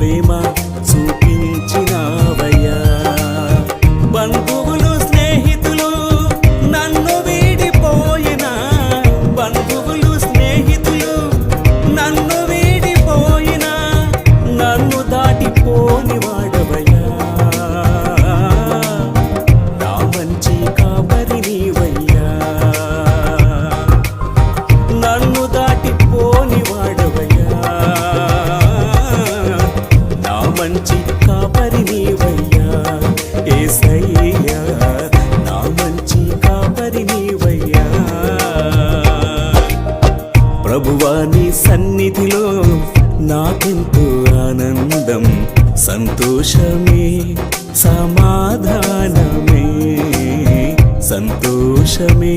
ప్రేమ చూపించినావయ్యా. బంధువులు స్నేహితులు నన్ను వీడిపోయినా, బంధువులు స్నేహితులు నన్ను వీడిపోయినా, నన్ను దాటిపోని వాడవయ్యా. నా మంచి కాపరి నీవయ్యా, నన్ను దాటిపోని వాడవయ్యా. నా మంచి కాపరి నీవయ్యా యేసయ్యా, నా మంచి కాపరి నీవయ్యా. ప్రభువా నీ సన్నిధిలో నాకెంతో ఆనందం, సంతోషమే సమాధానమే, సంతోషమే